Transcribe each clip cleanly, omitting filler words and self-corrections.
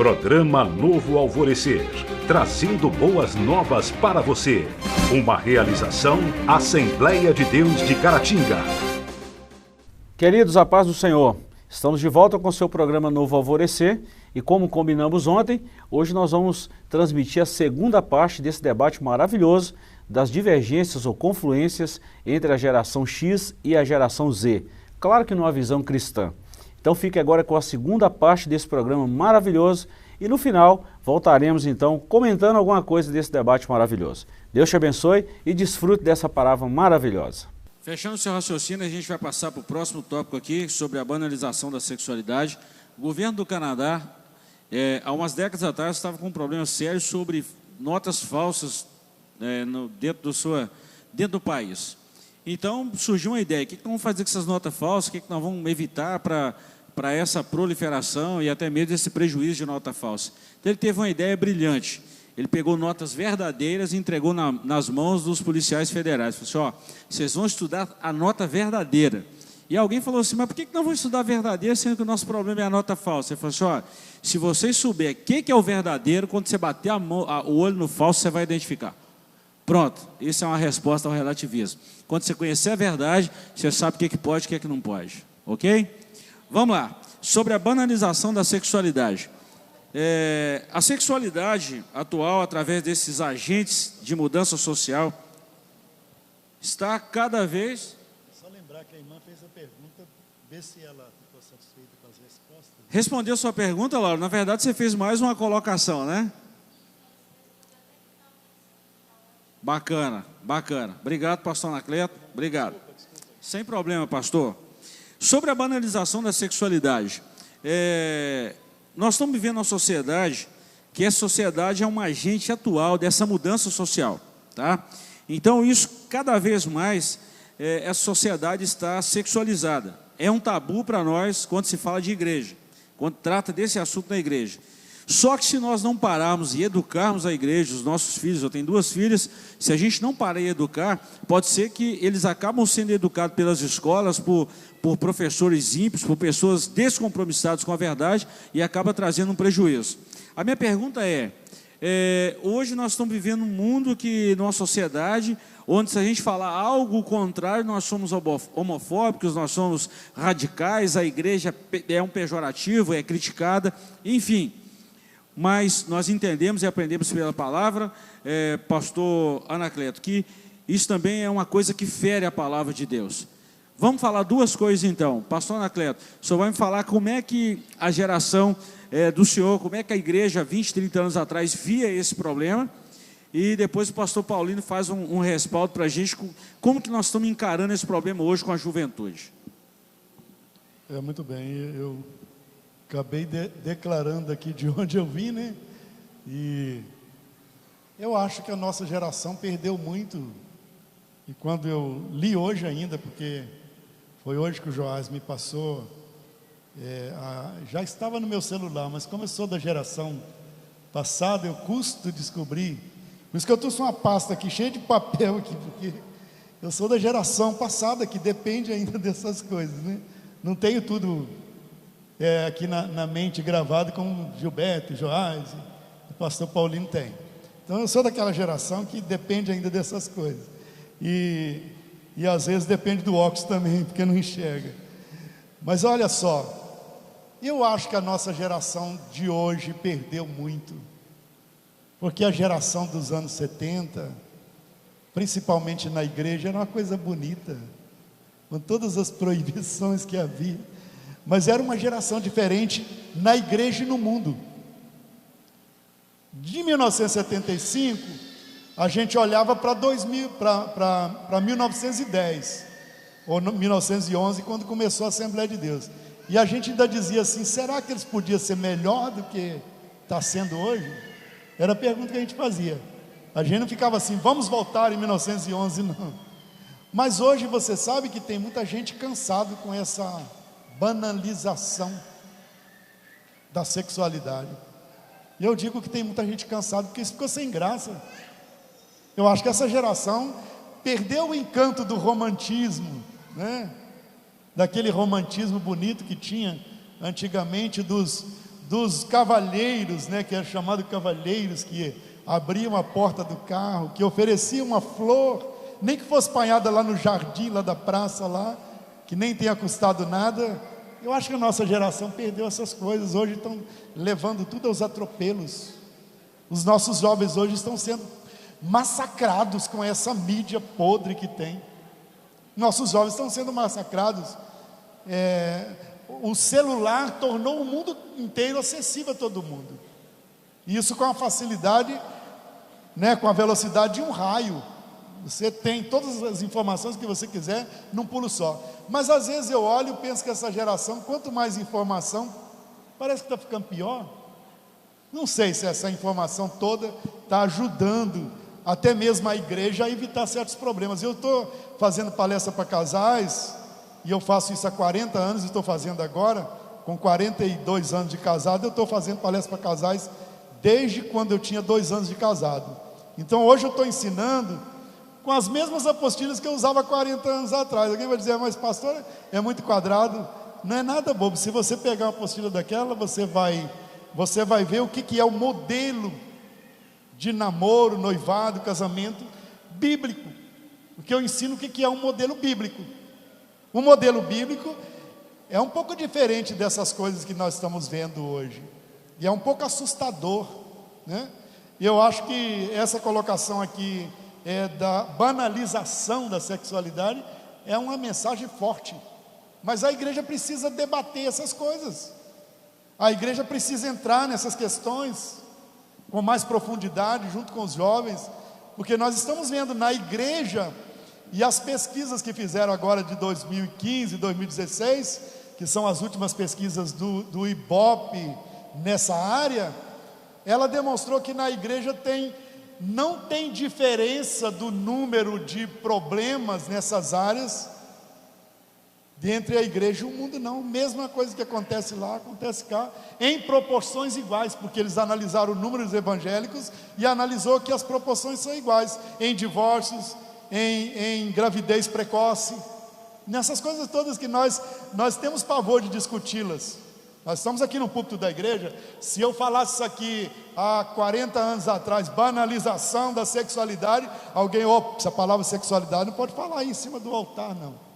Programa Novo Alvorecer, trazendo boas novas para você. Uma realização Assembleia de Deus de Caratinga. Queridos, a paz do Senhor. Estamos de volta com o seu programa Novo Alvorecer e, como combinamos ontem, hoje nós vamos transmitir a segunda parte desse debate maravilhoso das divergências ou confluências entre a geração X e a geração Z. Claro que numa visão cristã. Então fique agora com a segunda parte desse programa maravilhoso e no final voltaremos então comentando alguma coisa desse debate maravilhoso. Deus te abençoe e desfrute dessa palavra maravilhosa. Fechando o seu raciocínio, a gente vai passar para o próximo tópico aqui sobre a banalização da sexualidade. O governo do Canadá, há umas décadas atrás, estava com um problema sério sobre notas falsas dentro do país. Então surgiu uma ideia: o que nós vamos fazer com essas notas falsas? O que nós vamos evitar para essa proliferação e até mesmo esse prejuízo de nota falsa? Então ele teve uma ideia brilhante. Ele pegou notas verdadeiras e entregou nas mãos dos policiais federais. Falou assim: ó, vocês vão estudar a nota verdadeira. E alguém falou assim: mas por que nós vamos estudar a verdadeira, sendo que o nosso problema é a nota falsa? Ele falou assim: ó, se vocês souberem o que é o verdadeiro, quando você bater o olho no falso, você vai identificar. Pronto, isso é uma resposta ao relativismo. Quando você conhecer a verdade, você sabe o que pode e o que não pode. Ok? Vamos lá. Sobre a banalização da sexualidade. A sexualidade atual, através desses agentes de mudança social, está cada vez... Só lembrar que a irmã fez a pergunta, ver se ela ficou satisfeita com as respostas. Respondeu a sua pergunta, Laura. Na verdade, você fez mais uma colocação, né? Bacana, bacana. Obrigado, pastor Anacleto. Obrigado. Sem problema, pastor. Sobre a banalização da sexualidade. Nós estamos vivendo uma sociedade que a sociedade é um agente atual dessa mudança social. Tá? Então, isso, cada vez mais, essa sociedade está sexualizada. É um tabu para nós quando se fala de igreja, quando trata desse assunto na igreja. Só que se nós não pararmos e educarmos a igreja, os nossos filhos, eu tenho 2 filhas, se a gente não parar e educar, pode ser que eles acabam sendo educados pelas escolas, por professores ímpios, por pessoas descompromissadas com a verdade e acaba trazendo um prejuízo. A minha pergunta hoje nós estamos vivendo um mundo numa sociedade, onde se a gente falar algo contrário, nós somos homofóbicos, nós somos radicais, a igreja é um pejorativo, é criticada, enfim. Mas nós entendemos e aprendemos pela palavra, pastor Anacleto, que isso também é uma coisa que fere a palavra de Deus. Vamos falar 2 coisas então. Pastor Anacleto, o senhor vai me falar como é que a geração do senhor, como é que a igreja 20, 30 anos atrás via esse problema, e depois o pastor Paulino faz um respaldo para a gente, como que nós estamos encarando esse problema hoje com a juventude. Muito bem, eu acabei declarando aqui de onde eu vim, né? E eu acho que a nossa geração perdeu muito. E quando eu li hoje ainda, porque foi hoje que o Joás me passou, já estava no meu celular, mas como eu sou da geração passada, eu custo descobrir. Por isso que eu trouxe uma pasta aqui cheia de papel aqui, porque eu sou da geração passada que depende ainda dessas coisas, né? Não tenho tudo aqui na mente gravado como Gilberto, Joás e o pastor Paulino tem. Então eu sou daquela geração que depende ainda dessas coisas. E às vezes depende do óculos também, porque não enxerga. Mas olha só, eu acho que a nossa geração de hoje perdeu muito. Porque a geração dos anos 70, principalmente na igreja, era uma coisa bonita, com todas as proibições que havia. Mas era uma geração diferente na igreja e no mundo. De 1975, a gente olhava para 1910, ou 1911, quando começou a Assembleia de Deus. E a gente ainda dizia assim: será que eles podiam ser melhor do que está sendo hoje? Era a pergunta que a gente fazia. A gente não ficava assim: vamos voltar em 1911, não. Mas hoje você sabe que tem muita gente cansado com essa banalização da sexualidade. E eu digo que tem muita gente cansada porque isso ficou sem graça. Eu acho que essa geração perdeu o encanto do romantismo, né? Daquele romantismo bonito que tinha antigamente dos dos cavalheiros, né, que é chamado cavalheiros, que abriam a porta do carro, que ofereciam uma flor, nem que fosse apanhada lá no jardim, lá da praça, lá, que nem tenha custado nada. Eu acho que a nossa geração perdeu essas coisas, hoje estão levando tudo aos atropelos. Os nossos jovens hoje estão sendo massacrados com essa mídia podre que tem. Nossos jovens estão sendo massacrados. O celular tornou o mundo inteiro acessível a todo mundo. Isso com a facilidade, né, com a velocidade de um raio. Você tem todas as informações que você quiser num pulo só. Mas às vezes eu olho e penso que essa geração, quanto mais informação, parece que está ficando pior. Não sei se essa informação toda está ajudando até mesmo a igreja a evitar certos problemas. Eu estou fazendo palestra para casais, e eu faço isso há 40 anos, e estou fazendo agora, com 42 anos de casado, eu estou fazendo palestra para casais desde quando eu tinha 2 anos de casado. Então hoje eu estou ensinando com as mesmas apostilas que eu usava 40 anos atrás. Alguém vai dizer, mas pastor, é muito quadrado. Não é nada bobo. Se você pegar uma apostila daquela, você vai ver o que é o modelo de namoro, noivado, casamento bíblico. Porque eu ensino o que é um modelo bíblico. O modelo bíblico é um pouco diferente dessas coisas que nós estamos vendo hoje. E é um pouco assustador, né? Eu acho que essa colocação aqui da banalização da sexualidade é uma mensagem forte. Mas a igreja precisa debater essas coisas. A igreja precisa entrar nessas questões com mais profundidade, junto com os jovens, porque nós estamos vendo na igreja, e as pesquisas que fizeram agora de 2015 e 2016, que são as últimas pesquisas do IBOP nessa área, ela demonstrou que na igreja não tem diferença do número de problemas nessas áreas entre a igreja e o mundo, não. Mesma coisa que acontece lá, acontece cá, em proporções iguais, porque eles analisaram o número dos evangélicos e analisou que as proporções são iguais, em divórcios, em gravidez precoce, nessas coisas todas que nós temos pavor de discuti-las. Nós estamos aqui no púlpito da igreja. Se eu falasse isso aqui há 40 anos atrás, banalização da sexualidade, alguém, essa palavra sexualidade não pode falar aí em cima do altar, não.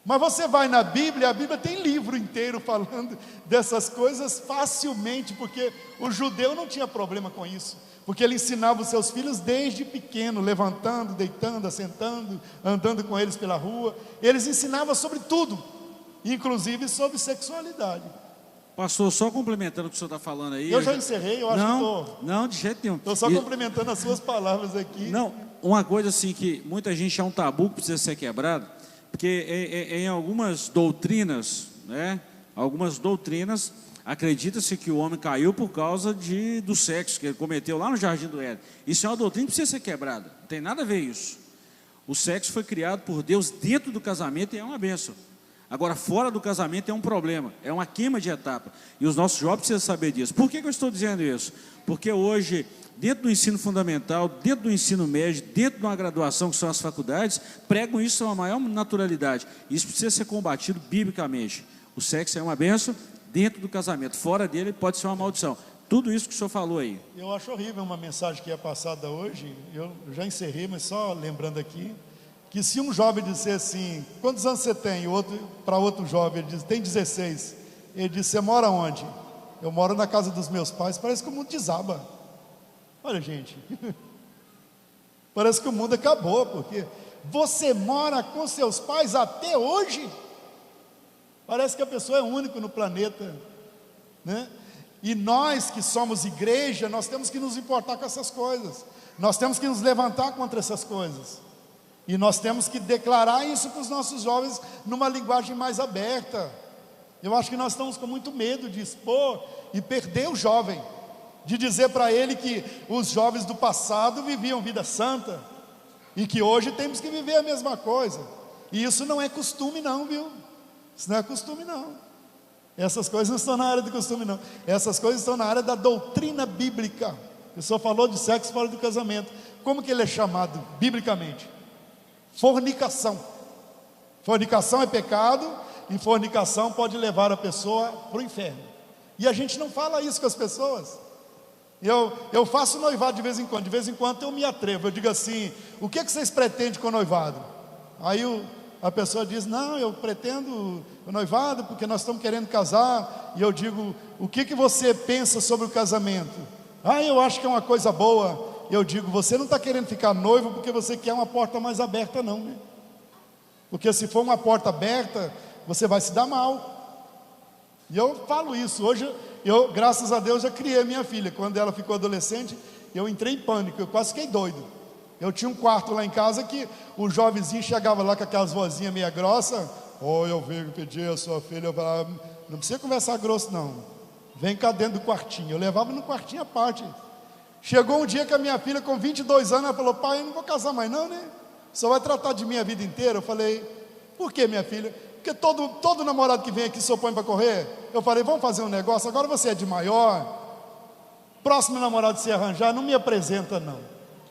Mas você vai na Bíblia, a Bíblia tem livro inteiro falando dessas coisas facilmente, porque o judeu não tinha problema com isso, porque ele ensinava os seus filhos desde pequeno, levantando, deitando, assentando, andando com eles pela rua. Eles ensinavam sobre tudo, inclusive sobre sexualidade. Pastor, só complementando o que o senhor está falando aí. Eu já encerrei, eu acho que estou. Não, de jeito nenhum. Estou só complementando as suas palavras aqui. Não, uma coisa assim que muita gente é um tabu que precisa ser quebrado, porque em algumas doutrinas, né? Algumas doutrinas, acredita-se que o homem caiu por causa do sexo que ele cometeu lá no Jardim do Éden. Isso é uma doutrina que precisa ser quebrada. Não tem nada a ver isso. O sexo foi criado por Deus dentro do casamento e é uma bênção. Agora, fora do casamento é um problema, é uma queima de etapa. E os nossos jovens precisam saber disso. Por que eu estou dizendo isso? Porque hoje, dentro do ensino fundamental, dentro do ensino médio, dentro de uma graduação, que são as faculdades, pregam isso com a maior naturalidade. Isso precisa ser combatido biblicamente. O sexo é uma bênção dentro do casamento, fora dele pode ser uma maldição. Tudo isso que o senhor falou aí. Eu acho horrível uma mensagem que é passada hoje, eu já encerrei, mas só lembrando aqui, que se um jovem disser assim, quantos anos você tem? Para outro jovem, ele diz, tem 16. Ele diz, você mora onde? Eu moro na casa dos meus pais. Parece que o mundo desaba. Olha, gente, parece que o mundo acabou, porque você mora com seus pais até hoje. Parece que a pessoa é única no planeta, né? E nós que somos igreja, nós temos que nos importar com essas coisas. Nós temos que nos levantar contra essas coisas. E nós temos que declarar isso para os nossos jovens numa linguagem mais aberta. Eu acho que nós estamos com muito medo de expor e perder o jovem, de dizer para ele que os jovens do passado viviam vida santa e que hoje temos que viver a mesma coisa. E isso não é costume não, viu? Isso não é costume não. Essas coisas não estão na área do costume não. Essas coisas estão na área da doutrina bíblica. O senhor falou de sexo fora do casamento. Como que ele é chamado biblicamente? Fornicação. Fornicação é pecado, e fornicação pode levar a pessoa para o inferno. E a gente não fala isso com as pessoas. Eu faço noivado de vez em quando eu me atrevo, eu digo assim: o que vocês pretendem com o noivado? Aí a pessoa diz: não, eu pretendo o noivado porque nós estamos querendo casar. E eu digo: o que você pensa sobre o casamento? Eu acho que é uma coisa boa. Eu digo: você não está querendo ficar noivo porque você quer uma porta mais aberta não, né? Porque se for uma porta aberta, você vai se dar mal. E eu falo isso. Hoje, graças a Deus, já criei minha filha. Quando ela ficou adolescente, eu entrei em pânico, eu quase fiquei doido. Eu tinha um quarto lá em casa que o jovenzinho chegava lá com aquelas vozinhas meia grossa: eu venho pedir a sua filha. Eu falava: não precisa conversar grosso não, vem cá dentro do quartinho. Eu levava no quartinho à parte. Chegou um dia que a minha filha, com 22 anos, ela falou: pai, eu não vou casar mais não, né? Só vai tratar de mim a vida inteira. Eu falei: por que, minha filha? Porque todo namorado que vem aqui se opõe para correr. Eu falei: vamos fazer um negócio, agora você é de maior, próximo namorado que você arranjar, não me apresenta não.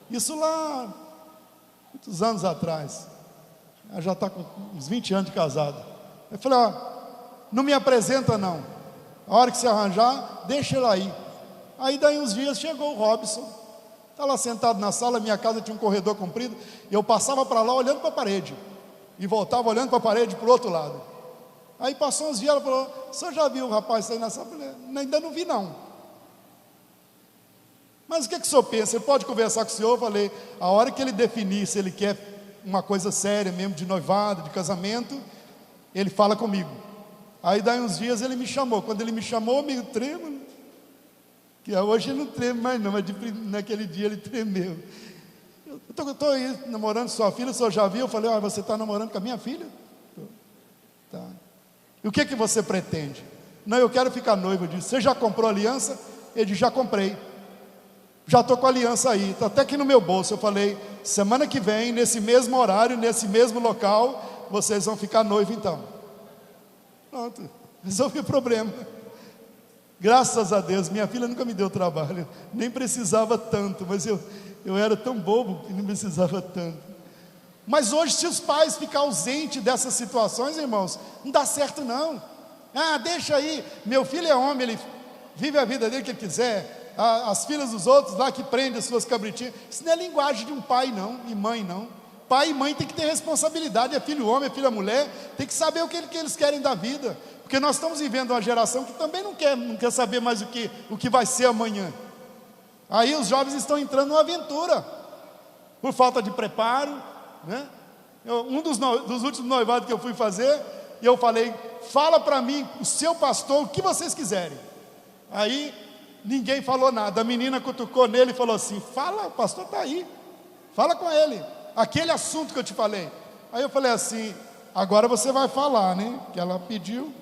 Isso lá, muitos anos atrás. Ela já está com uns 20 anos de casado. Eu falei: não me apresenta não, a hora que você arranjar, deixa ele aí. Aí daí uns dias chegou o Robson, está lá sentado na sala. Minha casa tinha um corredor comprido, eu passava para lá olhando para a parede, e voltava olhando para a parede para o outro lado. Aí passou uns dias, ela falou: o senhor já viu o rapaz sair na sala? Eu falei: ainda não vi não. Mas o que o senhor pensa? Ele pode conversar com o senhor? Eu falei: a hora que ele definir se ele quer uma coisa séria mesmo, de noivado, de casamento, ele fala comigo. Aí daí uns dias ele me chamou. Quando ele me chamou, meio trêmulo, que hoje ele não treme mais não, mas naquele dia ele tremeu. Eu estou aí namorando sua filha, o senhor já viu? Eu falei: você está namorando com a minha filha? Tá. E o que você pretende? Não, eu quero ficar noivo. Eu disse: você já comprou aliança? Ele disse: já comprei, já estou com a aliança aí, está até aqui no meu bolso. Eu falei: semana que vem, nesse mesmo horário, nesse mesmo local, vocês vão ficar noivo então. Pronto, resolvi o problema. Graças a Deus, minha filha nunca me deu trabalho, nem precisava tanto, mas eu era tão bobo que não precisava tanto. Mas hoje, se os pais ficarem ausentes dessas situações, irmãos, não dá certo não. Deixa aí, meu filho é homem, ele vive a vida dele que ele quiser. As filhas dos outros lá que prendem as suas cabritinhas. Isso não é linguagem de um pai não, e mãe não. Pai e mãe tem que ter responsabilidade. É filho homem, é filha mulher, tem que saber o que eles querem da vida. Porque nós estamos vivendo uma geração que também não quer saber mais o que vai ser amanhã. Aí os jovens estão entrando numa aventura, por falta de preparo, né? Um dos últimos noivados que eu fui fazer, eu falei: fala para mim, o seu pastor, o que vocês quiserem. Aí ninguém falou nada. A menina cutucou nele e falou assim: fala, o pastor está aí, fala com ele, aquele assunto que eu te falei. Aí eu falei assim: agora você vai falar, né? Que ela pediu,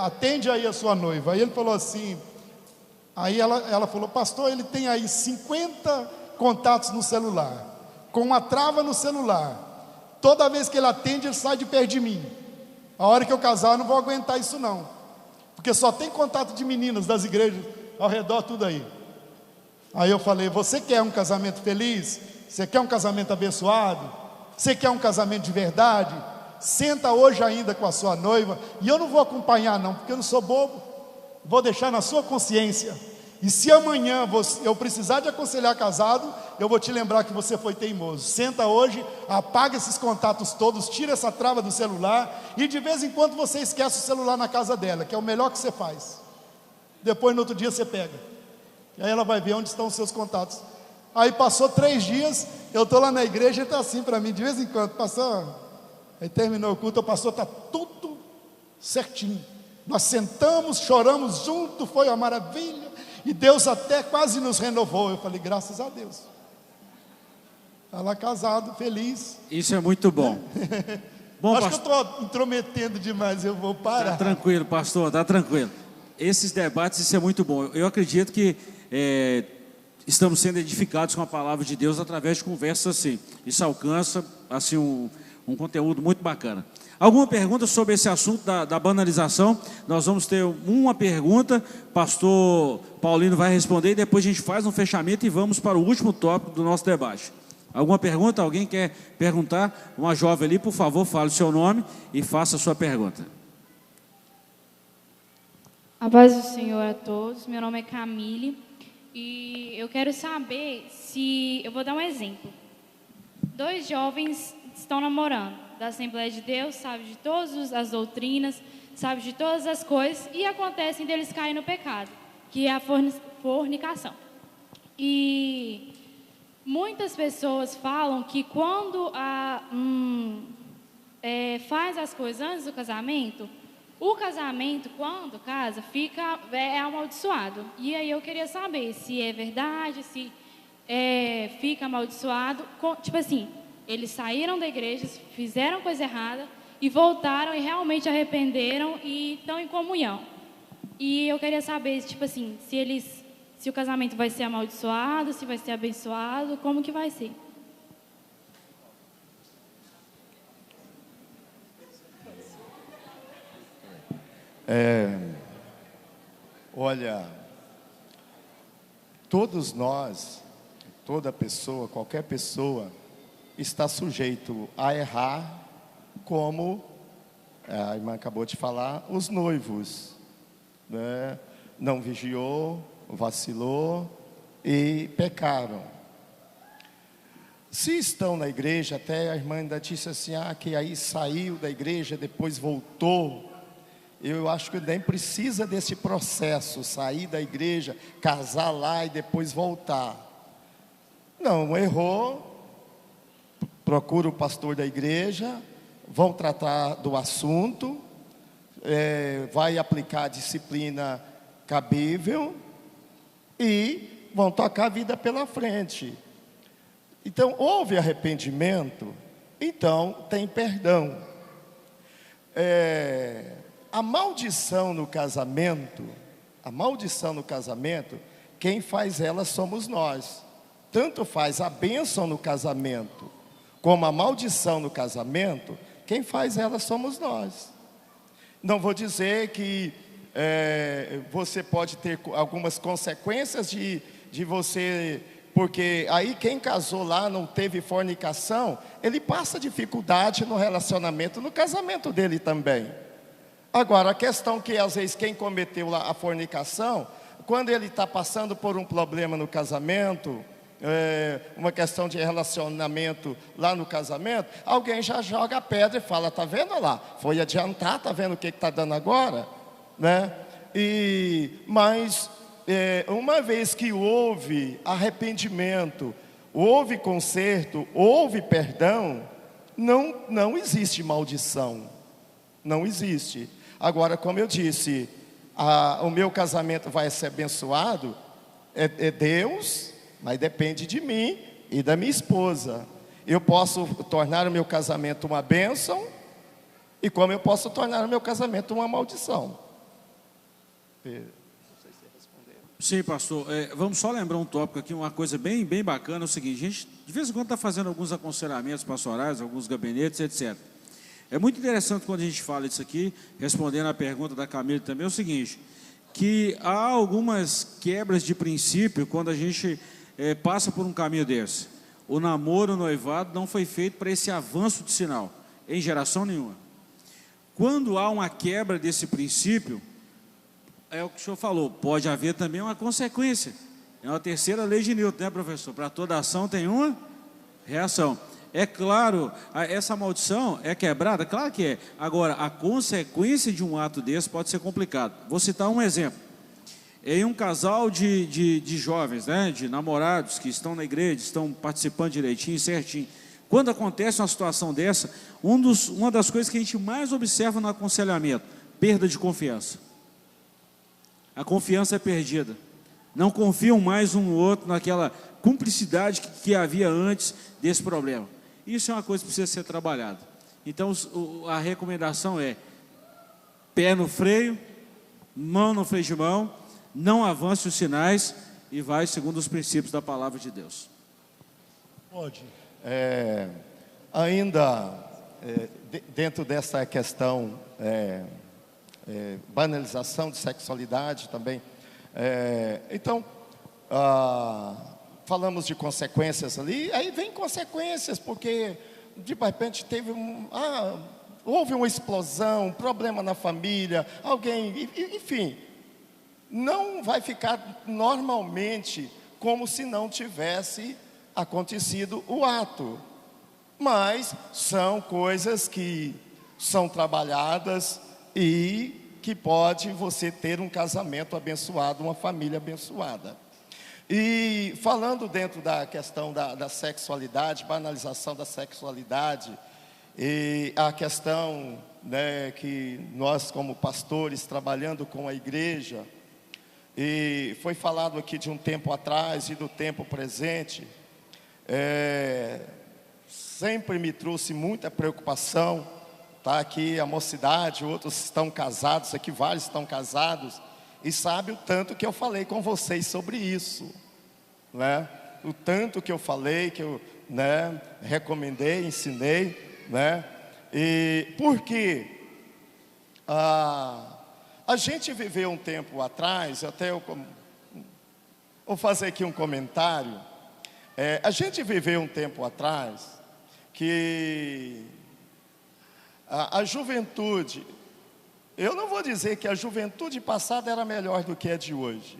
atende aí a sua noiva. Aí ele falou assim, aí ela falou: pastor, ele tem aí 50 contatos no celular, com uma trava no celular, toda vez que ele atende, ele sai de perto de mim. A hora que eu casar, eu não vou aguentar isso não, porque só tem contato de meninas das igrejas ao redor, tudo aí. Aí eu falei: você quer um casamento feliz? Você quer um casamento abençoado? Você quer um casamento de verdade? Senta hoje ainda com a sua noiva, e eu não vou acompanhar não, porque eu não sou bobo, vou deixar na sua consciência. E se amanhã eu precisar de aconselhar casado, eu vou te lembrar que você foi teimoso. Senta hoje, apaga esses contatos todos, tira essa trava do celular, e de vez em quando você esquece o celular na casa dela, que é o melhor que você faz. Depois no outro dia você pega, e aí ela vai ver onde estão os seus contatos. Aí passou 3 dias, eu estou lá na igreja, ele está assim para mim, de vez em quando: pastor, aí terminou o culto, o pastor, está tudo certinho, nós sentamos, choramos junto, foi uma maravilha, e Deus até quase nos renovou. Eu falei: graças a Deus. Está lá casado, feliz. Isso é muito bom. Bom, acho que eu estou intrometendo demais, eu vou parar. Está tranquilo, pastor, está tranquilo. Esses debates, isso é muito bom. Eu acredito que estamos sendo edificados com a palavra de Deus através de conversas assim. Isso alcança assim, um conteúdo muito bacana. Alguma pergunta sobre esse assunto da banalização? Nós vamos ter uma pergunta, pastor Paulino vai responder, e depois a gente faz um fechamento e vamos para o último tópico do nosso debate. Alguma pergunta? Alguém quer perguntar? Uma jovem ali, por favor, fale o seu nome e faça a sua pergunta. A paz do Senhor a todos. Meu nome é Camille e eu quero saber se... Eu vou dar um exemplo. 2 jovens estão namorando, da Assembleia de Deus, sabe de todas as doutrinas, sabe de todas as coisas, e acontecem deles caírem no pecado, que é a fornicação. E muitas pessoas falam que quando faz as coisas antes do casamento, o casamento, quando casa, é amaldiçoado. E aí eu queria saber se é verdade, se fica amaldiçoado. Tipo assim, eles saíram da igreja, fizeram coisa errada e voltaram e realmente arrependeram e estão em comunhão. E eu queria saber, tipo assim, se o casamento vai ser amaldiçoado, se vai ser abençoado, como que vai ser? Olha, todos nós, toda pessoa, qualquer pessoa, está sujeito a errar, como a irmã acabou de falar, os noivos, né? Não vigiou, vacilou e pecaram. Se estão na igreja, até a irmã ainda disse assim, que aí saiu da igreja, depois voltou. Eu acho que nem precisa desse processo, sair da igreja, casar lá e depois voltar. Não, errou, procura o pastor da igreja, vão tratar do assunto, vai aplicar a disciplina cabível e vão tocar a vida pela frente. Então, houve arrependimento, então tem perdão. A maldição no casamento, quem faz ela somos nós. Tanto faz a bênção no casamento, como a maldição no casamento, quem faz ela somos nós. Não vou dizer que você pode ter algumas consequências de você, porque aí quem casou lá não teve fornicação, ele passa dificuldade no relacionamento, no casamento dele também. Agora, a questão que às vezes quem cometeu lá a fornicação, quando ele está passando por um problema no casamento, uma questão de relacionamento lá no casamento, alguém já joga a pedra e fala, tá vendo lá, foi adiantar, tá vendo o que está dando agora, né? Mas uma vez que houve arrependimento, houve conserto, houve perdão, não existe maldição, não existe. Agora, como eu disse, o meu casamento vai ser abençoado, é Deus, mas depende de mim e da minha esposa. Eu posso tornar o meu casamento uma bênção, e como eu posso tornar o meu casamento uma maldição. Sim, pastor. Vamos só lembrar um tópico aqui, uma coisa bem bacana, é o seguinte, a gente de vez em quando está fazendo alguns aconselhamentos pastorais, alguns gabinetes, etc. É muito interessante quando a gente fala isso aqui, respondendo a pergunta da Camila também, é o seguinte, que há algumas quebras de princípio quando a gente passa por um caminho desse. O namoro, o noivado não foi feito para esse avanço de sinal, em geração nenhuma. Quando há uma quebra desse princípio, é o que o senhor falou, pode haver também uma consequência. É uma terceira lei de Newton, né, professor? Para toda ação tem uma reação. É claro, essa maldição é quebrada? Claro que é. Agora, a consequência de um ato desse pode ser complicado. Vou citar um exemplo. Em um casal de jovens, né, de namorados que estão na igreja, estão participando direitinho, certinho. Quando acontece uma situação dessa, uma das coisas que a gente mais observa no aconselhamento, perda de confiança. A confiança é perdida. Não confiam mais um no outro naquela cumplicidade que havia antes desse problema. Isso é uma coisa que precisa ser trabalhada. Então, a recomendação é pé no freio, mão no freio de mão, não avance os sinais e vai segundo os princípios da palavra de Deus. Pode. Dentro dessa questão, banalização de sexualidade também, então, falamos de consequências ali, aí vem consequências, porque de repente houve uma explosão, um problema na família, alguém, enfim, não vai ficar normalmente como se não tivesse acontecido o ato. Mas são coisas que são trabalhadas e que pode você ter um casamento abençoado, uma família abençoada. E falando dentro da questão da sexualidade, banalização da sexualidade, e a questão, né, que nós como pastores trabalhando com a igreja, e foi falado aqui de um tempo atrás e do tempo presente, sempre me trouxe muita preocupação. Tá aqui a mocidade, outros estão casados, aqui vários estão casados, e sabe o tanto que eu falei com vocês sobre isso, né? O tanto que eu falei, que eu, né, recomendei, ensinei, né? E por quê? A gente viveu um tempo atrás, até eu vou fazer aqui um comentário. A gente viveu um tempo atrás que a juventude, eu não vou dizer que a juventude passada era melhor do que a de hoje,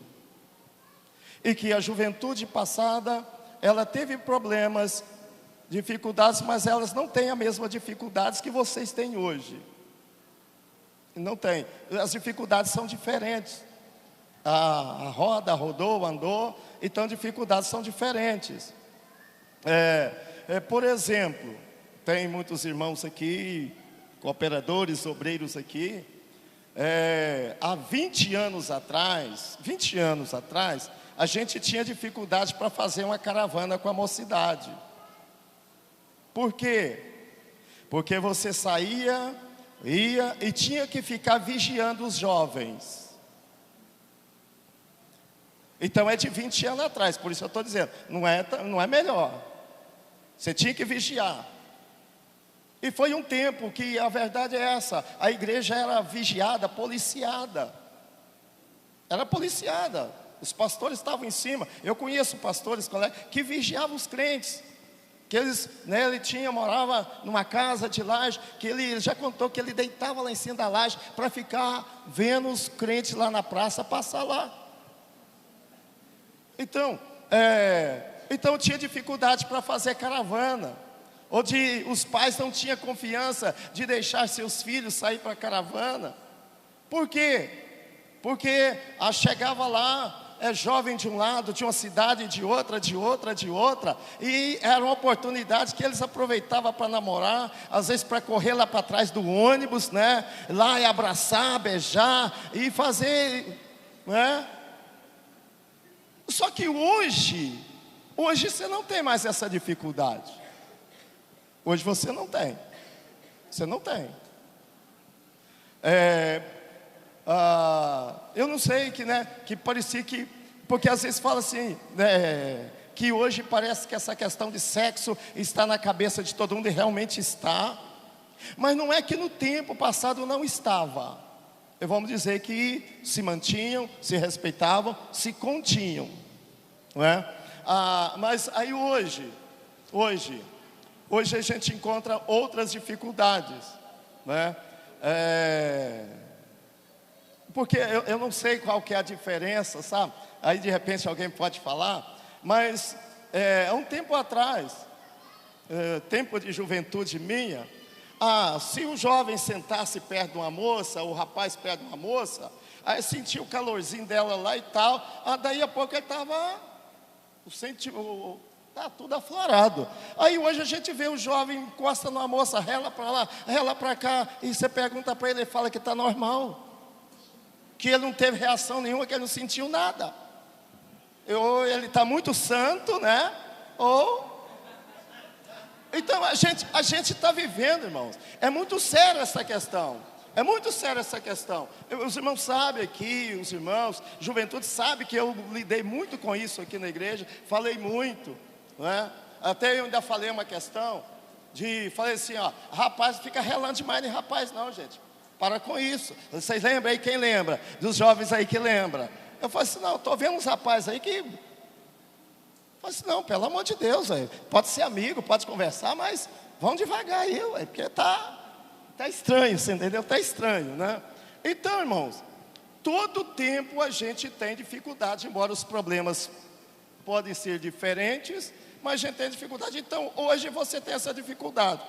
e que a juventude passada, ela teve problemas, dificuldades, mas elas não têm a mesma dificuldades que vocês têm hoje. Não tem, as dificuldades são diferentes. A roda rodou, andou, então dificuldades são diferentes. Por exemplo, tem muitos irmãos aqui, cooperadores, obreiros aqui, há 20 anos atrás, a gente tinha dificuldade para fazer uma caravana com a mocidade. Por quê? Porque você saía, ia e tinha que ficar vigiando os jovens. Então é de 20 anos atrás, por isso eu estou dizendo, não é melhor. Você tinha que vigiar. E foi um tempo que a verdade é essa, a igreja era vigiada, policiada. Era policiada, os pastores estavam em cima. Eu conheço pastores, colegas, que vigiavam os crentes. Que eles, né, ele morava numa casa de laje, que ele já contou que ele deitava lá em cima da laje para ficar vendo os crentes lá na praça passar lá. Então tinha dificuldade para fazer caravana, ou os pais não tinham confiança de deixar seus filhos sair para a caravana. Por quê? Porque chegava lá, jovem de um lado, de uma cidade, de outra, e era uma oportunidade que eles aproveitavam para namorar, às vezes para correr lá para trás do ônibus, né? Lá e abraçar, beijar e fazer, né? Só que hoje você não tem mais essa dificuldade. Hoje você não tem. Eu não sei que parecia que, porque às vezes fala assim, que hoje parece que essa questão de sexo está na cabeça de todo mundo, e realmente está, mas não é que no tempo passado não estava. Vamos dizer que se mantinham, se respeitavam, se continham, não é? Mas aí hoje a gente encontra outras dificuldades, né? Porque eu não sei qual que é a diferença, sabe? Aí de repente alguém pode falar, mas há um tempo atrás, tempo de juventude minha, se o jovem sentasse perto de uma moça, o rapaz perto de uma moça, aí sentia o calorzinho dela lá e tal, daí a pouco ele estava, tá tudo aflorado. Aí hoje a gente vê o jovem encosta numa moça, rela para lá, rela para cá, e você pergunta para ele, ele fala que está normal, que ele não teve reação nenhuma, que ele não sentiu nada. Ou ele está muito santo, né? Então a gente está vivendo, irmãos. É muito séria essa questão. Os irmãos sabem aqui, os irmãos, juventude sabe que eu lidei muito com isso aqui na igreja. Falei muito, né? Até eu ainda falei uma questão falei assim, rapaz, fica relando demais em rapaz não, gente. Para com isso. Vocês lembram aí? Quem lembra? Dos jovens aí que lembra. Eu falei assim, não, estou vendo uns rapazes aí que... Eu falei assim, não, pelo amor de Deus, véio. Pode ser amigo, pode conversar, mas vão devagar aí, véio, porque tá estranho, você entendeu? Está estranho, né? Então, irmãos, Todo tempo a gente tem dificuldade, embora os problemas podem ser diferentes, mas a gente tem dificuldade. Então, hoje você tem essa dificuldade,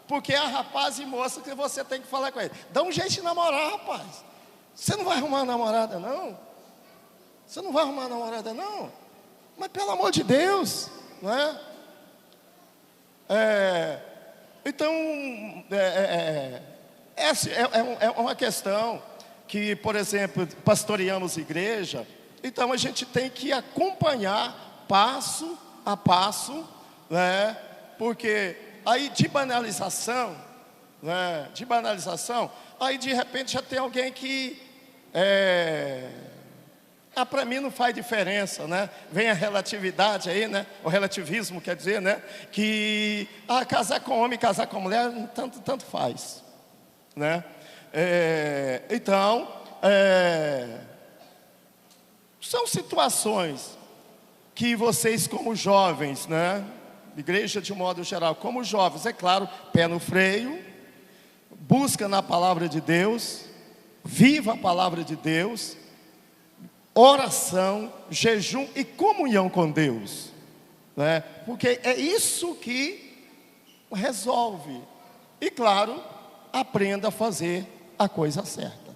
porque é rapaz e moça que você tem que falar com ele. Dá um jeito de namorar, rapaz. Você não vai arrumar uma namorada, não? Você não vai arrumar uma namorada, não? Mas pelo amor de Deus, não é? Então, essa é uma questão que, por exemplo, pastoreamos igreja, então a gente tem que acompanhar passo a passo, né? Porque aí de banalização, né? De banalização, aí de repente já tem alguém que para mim não faz diferença, né? Vem a relatividade aí, né? O relativismo quer dizer, né? Que casar com homem, casar com mulher, tanto faz, né? Então, são situações que vocês como jovens, né? Igreja de um modo geral, como jovens, é claro, pé no freio, busca na palavra de Deus, viva a palavra de Deus, oração, jejum e comunhão com Deus, né? Porque é isso que resolve. E claro, aprenda a fazer a coisa certa.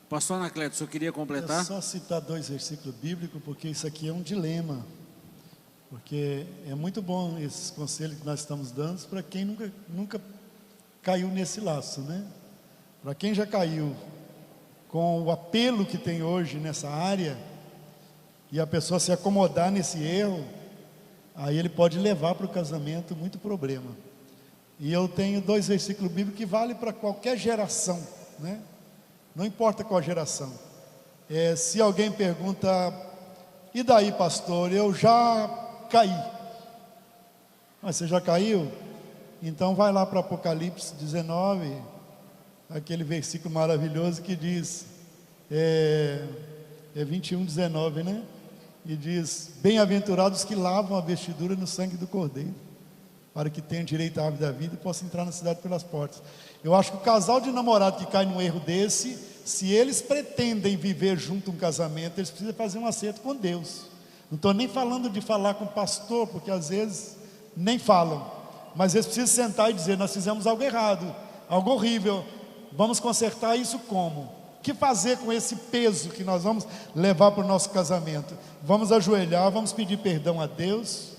Pastor Anacleto, eu queria completar? É só citar 2 versículos bíblicos, porque isso aqui é um dilema. Porque é muito bom esses conselhos que nós estamos dando para quem nunca caiu nesse laço, né? Para quem já caiu com o apelo que tem hoje nessa área, e a pessoa se acomodar nesse erro, aí ele pode levar para o casamento muito problema. E eu tenho 2 versículos bíblicos que valem para qualquer geração, né? Não importa qual geração. Se alguém pergunta, e daí, pastor, eu já caí. Mas você já caiu? Então vai lá para Apocalipse 19, aquele versículo maravilhoso que diz, 21, 19, né? E diz, bem-aventurados que lavam a vestidura no sangue do Cordeiro, para que tenham direito à árvore da vida e possam entrar na cidade pelas portas. Eu acho que o casal de namorado que cai num erro desse, se eles pretendem viver junto um casamento, eles precisam fazer um acerto com Deus. Não estou nem falando de falar com o pastor, porque às vezes nem falam, mas eles precisam sentar e dizer, nós fizemos algo errado, algo horrível, vamos consertar isso como? O que fazer com esse peso que nós vamos levar para o nosso casamento? Vamos ajoelhar, vamos pedir perdão a Deus,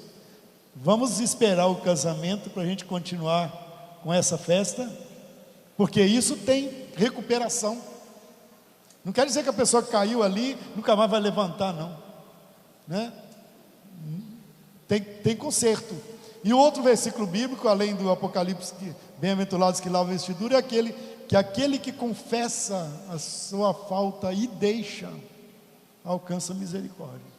vamos esperar o casamento para a gente continuar com essa festa, porque isso tem recuperação. Não quer dizer que a pessoa que caiu ali nunca mais vai levantar, não, né? Tem conserto. E o outro versículo bíblico, além do Apocalipse, bem-aventurados que lavam a vestidura, é aquele que confessa a sua falta e deixa, alcança misericórdia.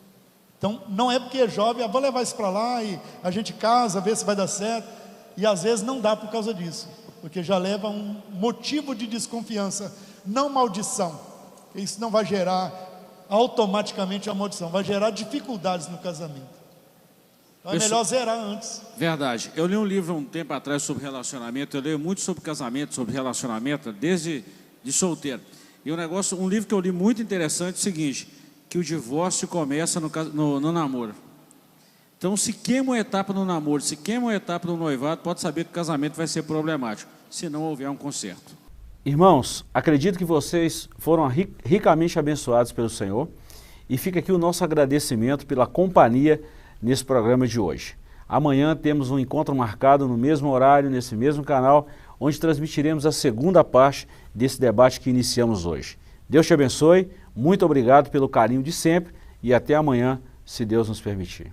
Então, não é porque é jovem, vou levar isso para lá e a gente casa, vê se vai dar certo, e às vezes não dá por causa disso, porque já leva um motivo de desconfiança, não maldição. Isso não vai gerar automaticamente a maldição, vai gerar dificuldades no casamento. Então é melhor zerar antes. Verdade. Eu li um livro um tempo atrás sobre relacionamento, eu leio muito sobre casamento, sobre relacionamento, desde de solteiro. E um livro que eu li muito interessante é o seguinte, que o divórcio começa no namoro. Então, se queima uma etapa no namoro, se queima uma etapa no noivado, pode saber que o casamento vai ser problemático, se não houver um conserto. Irmãos, acredito que vocês foram ricamente abençoados pelo Senhor, e fica aqui o nosso agradecimento pela companhia nesse programa de hoje. Amanhã temos um encontro marcado no mesmo horário, nesse mesmo canal, onde transmitiremos a segunda parte desse debate que iniciamos hoje. Deus te abençoe, muito obrigado pelo carinho de sempre e até amanhã, se Deus nos permitir.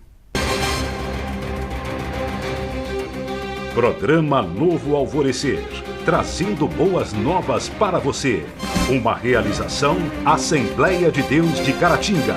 Programa Novo Alvorecer, trazendo boas novas para você. Uma realização Assembleia de Deus de Caratinga.